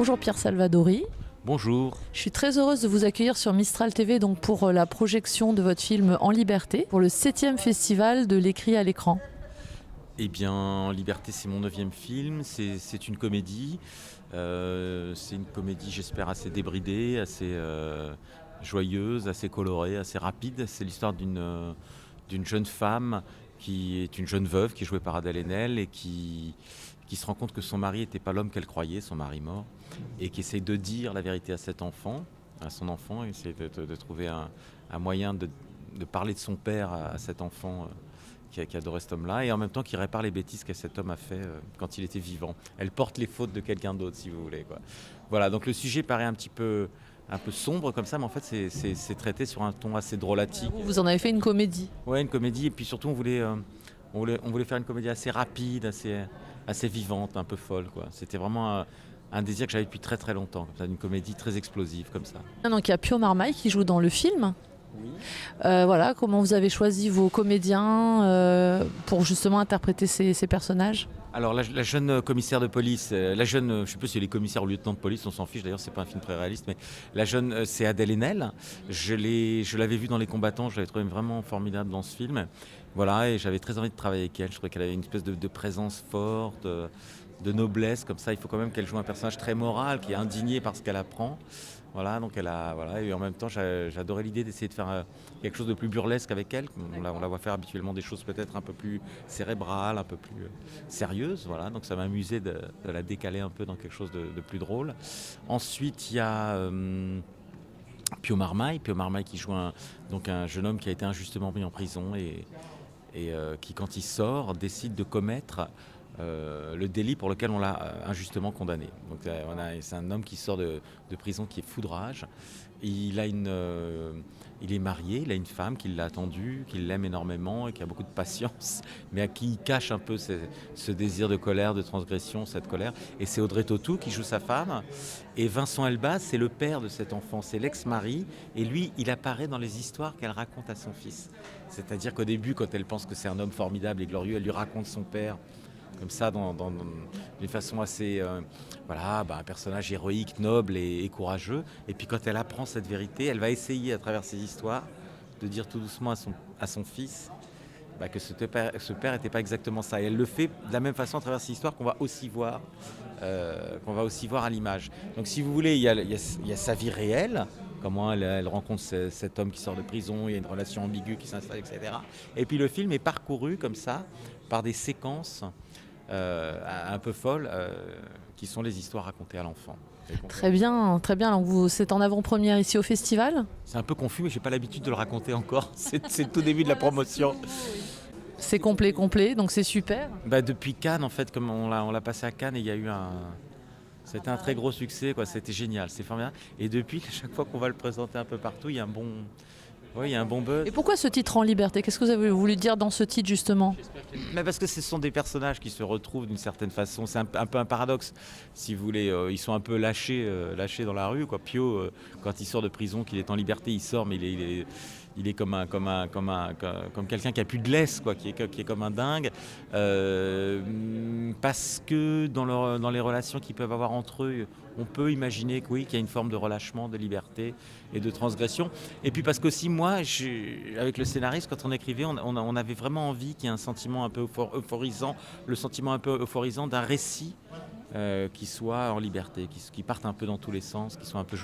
Bonjour Pierre Salvadori. Bonjour. Je suis très heureuse de vous accueillir sur Mistral TV donc pour la projection de votre film En Liberté pour le 7e festival de l'écrit à l'écran. Eh bien, En Liberté, c'est mon 9e film. C'est une comédie. C'est une comédie, j'espère, assez débridée, assez joyeuse, assez colorée, assez rapide. C'est l'histoire d'une jeune femme qui est une jeune veuve qui est jouée par Adèle Haenel et qui se rend compte que son mari n'était pas l'homme qu'elle croyait, son mari mort, et qui essaye de dire la vérité à son enfant, et essaye de trouver un moyen de parler de son père à cet enfant qui adorait cet homme-là, et en même temps qui répare les bêtises que cet homme a fait quand il était vivant. Elle porte les fautes de quelqu'un d'autre, si vous voulez, quoi. Voilà, donc le sujet paraît un peu sombre comme ça, mais en fait c'est traité sur un ton assez drôlatique. Vous en avez fait une comédie. Ouais, une comédie, et puis surtout on voulait faire une comédie assez rapide, assez vivante, un peu folle, quoi. C'était vraiment un désir que j'avais depuis très très longtemps, comme ça, une comédie très explosive comme ça. Donc il y a Pio Marmaille qui joue dans le film. Oui. Voilà, comment vous avez choisi vos comédiens pour justement interpréter ces personnages? Alors la jeune commissaire de police, je ne sais plus si elle est commissaire ou lieutenant de police, on s'en fiche, d'ailleurs c'est pas un film très réaliste, mais la jeune, c'est Adèle Haenel. Je l'avais vue dans Les Combattants, je l'avais trouvée vraiment formidable dans ce film. Voilà, et j'avais très envie de travailler avec elle, je trouvais qu'elle avait une espèce de présence forte, de noblesse, comme ça. Il faut quand même qu'elle joue un personnage très moral, qui est indigné par ce qu'elle apprend. Voilà, donc et en même temps j'adorais l'idée d'essayer de faire quelque chose de plus burlesque avec elle. On la voit faire habituellement des choses peut-être un peu plus cérébrales, un peu plus sérieuses. Voilà, donc ça m'amusait de la décaler un peu dans quelque chose de plus drôle. Ensuite il y a Pio Marmaille qui joue un jeune homme qui a été injustement mis en prison et qui, quand il sort, décide de commettre le délit pour lequel on l'a injustement condamné. Donc c'est un homme qui sort de prison qui est foudrage. Il est marié, il a une femme qui l'a attendu, qui l'aime énormément et qui a beaucoup de patience, mais à qui il cache un peu ce désir de colère, de transgression, cette colère. Et c'est Audrey Tautou qui joue sa femme. Et Vincent Elbaz, c'est le père de cet enfant, c'est l'ex-mari. Et lui, il apparaît dans les histoires qu'elle raconte à son fils. C'est-à-dire qu'au début, quand elle pense que c'est un homme formidable et glorieux, elle lui raconte son père, comme ça, d'une façon assez... un personnage héroïque, noble et courageux. Et puis quand elle apprend cette vérité, elle va essayer, à travers ces histoires, de dire tout doucement à son fils que ce père n'était pas exactement ça. Et elle le fait de la même façon à travers ces histoires qu'on va aussi voir à l'image. Donc si vous voulez, il y a sa vie réelle, comment elle rencontre cet homme qui sort de prison, il y a une relation ambiguë qui s'installe, etc. Et puis le film est parcouru comme ça, par des séquences un peu folles, qui sont les histoires racontées à l'enfant. Très bien, très bien. Donc c'est en avant-première ici au festival. C'est un peu confus, mais j'ai pas l'habitude de le raconter encore. C'est le tout début de la promotion. C'est complet, donc c'est super. Depuis Cannes, en fait, comme on l'a passé à Cannes, et il y a eu c'était un très gros succès, quoi. C'était génial, c'est formidable. Et depuis, à chaque fois qu'on va le présenter un peu partout, il y a un bon buzz. Et pourquoi ce titre En Liberté? Qu'est-ce que vous avez voulu dire dans ce titre justement? Mais parce que ce sont des personnages qui se retrouvent d'une certaine façon. C'est un peu un paradoxe, si vous voulez. Ils sont un peu lâchés dans la rue, quoi. Pio, quand il sort de prison, qu'il est en liberté, il sort, mais il est comme quelqu'un qui a plus de laisse, quoi, qui est comme un dingue. Parce que dans les relations qu'ils peuvent avoir entre eux, on peut imaginer qu'il y a une forme de relâchement, de liberté et de transgression. Et puis parce qu'aussi moi, avec le scénariste, quand on écrivait, on avait vraiment envie qu'il y ait un sentiment un peu euphorisant, le sentiment un peu euphorisant d'un récit qui soit en liberté, qui parte un peu dans tous les sens, qui soit un peu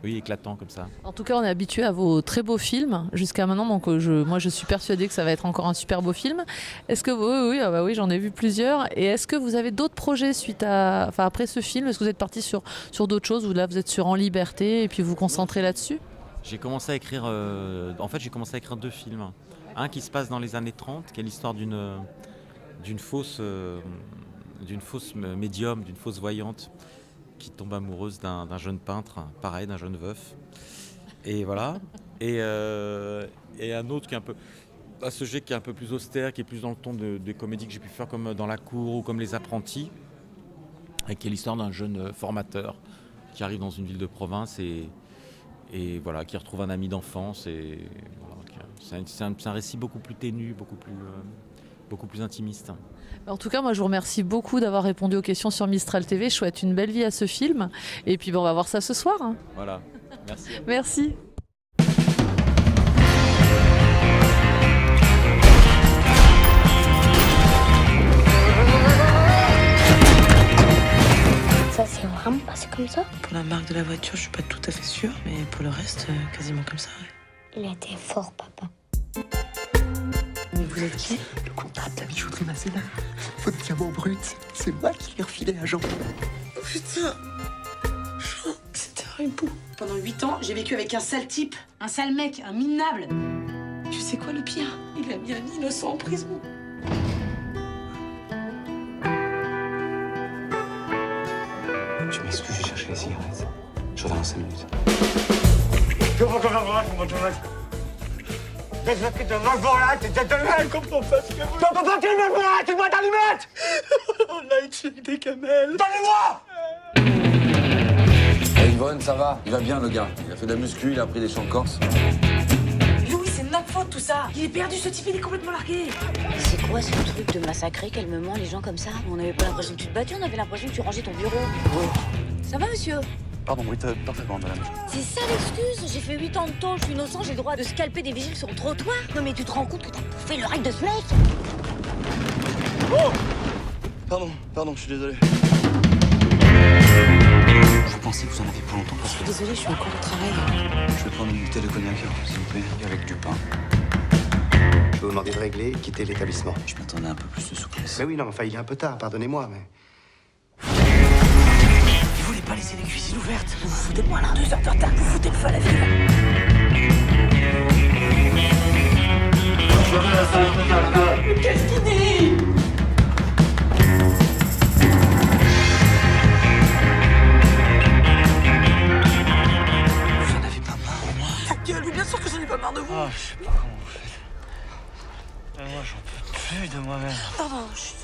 éclatant comme ça. En tout cas, on est habitué à vos très beaux films jusqu'à maintenant, donc moi je suis persuadée que ça va être encore un super beau film. Est-ce que oui, j'en ai vu plusieurs. Et est-ce que vous avez d'autres projets après ce film? Est-ce que vous êtes parti sur d'autres choses, ou là vous êtes sur En Liberté et puis vous vous concentrez là-dessus? J'ai commencé à écrire 2 films. Un qui se passe dans les années 30, qui est l'histoire d'une fausse médium, d'une fausse voyante qui tombe amoureuse d'un jeune peintre, pareil, d'un jeune veuf. Et voilà. Et un autre qui est un peu à ce jet, qui est un peu plus austère, qui est plus dans le ton des comédies que j'ai pu faire comme Dans la cour ou comme Les Apprentis, et qui est l'histoire d'un jeune formateur qui arrive dans une ville de province et voilà, qui retrouve un ami d'enfance. Et voilà, c'est un récit beaucoup plus ténu, beaucoup plus intimiste. En tout cas, moi, je vous remercie beaucoup d'avoir répondu aux questions sur Mistral TV. Je souhaite une belle vie à ce film. Et puis, on va voir ça ce soir. Hein. Voilà, merci. Merci. Ça s'est vraiment passé comme ça? Pour la marque de la voiture, je suis pas tout à fait sûre, mais pour le reste, quasiment comme ça. Ouais. Il était fort, papa. Mais vous êtes qui? Le comptable de la bijouterie Masséna. Votre diamant brut, c'est moi qui l'ai refilé à Jean. Oh putain! Jean, c'était un hibou. Pendant 8 ans, j'ai vécu avec un sale type, un sale mec, un minable. Tu sais quoi le pire? Il a mis un innocent en prison. Tu m'excuses, j'ai cherché les cigarettes. Je reviens dans 5 minutes. Yvonne, ça va? Il va bien, le gars. Il a fait de la muscu, il a pris des champs corse. Louis, c'est de notre faute tout ça. Il est perdu, ce type, il est complètement largué. C'est quoi ce truc de massacrer calmement les gens comme ça? On n'avait pas l'impression que tu te battais, on avait l'impression que tu rangeais ton bureau. Ça va, monsieur? Pardon, oui, parfaitement, madame. C'est ça l'excuse? J'ai fait 8 ans de tôle, je suis innocent, j'ai le droit de scalper des vigiles sur le trottoir? Non mais tu te rends compte que t'as bouffé le règle de ce mec? Pardon, je suis désolé. Je pensais que vous en aviez pour longtemps. Je suis désolée, je suis encore au travail. Je vais prendre une bouteille de cognac, s'il vous plaît, et avec du pain. Je vais vous demander de régler et quitter l'établissement. Je m'attendais à un peu plus de souplesse. Mais oui, non, enfin, il est un peu tard, pardonnez-moi, mais... Vous voulez pas laisser les cuisines ouvertes? Vous vous foutez de moi là, 2 heures de retard, vous foutez le feu à la ville. Qu'est-ce qu'il dit? Vous en avez pas marre, moi? Ta gueule, oui, bien sûr que j'en ai pas marre de vous. Je sais pas comment vous faites. Moi, j'en peux plus de moi-même. Pardon, chut.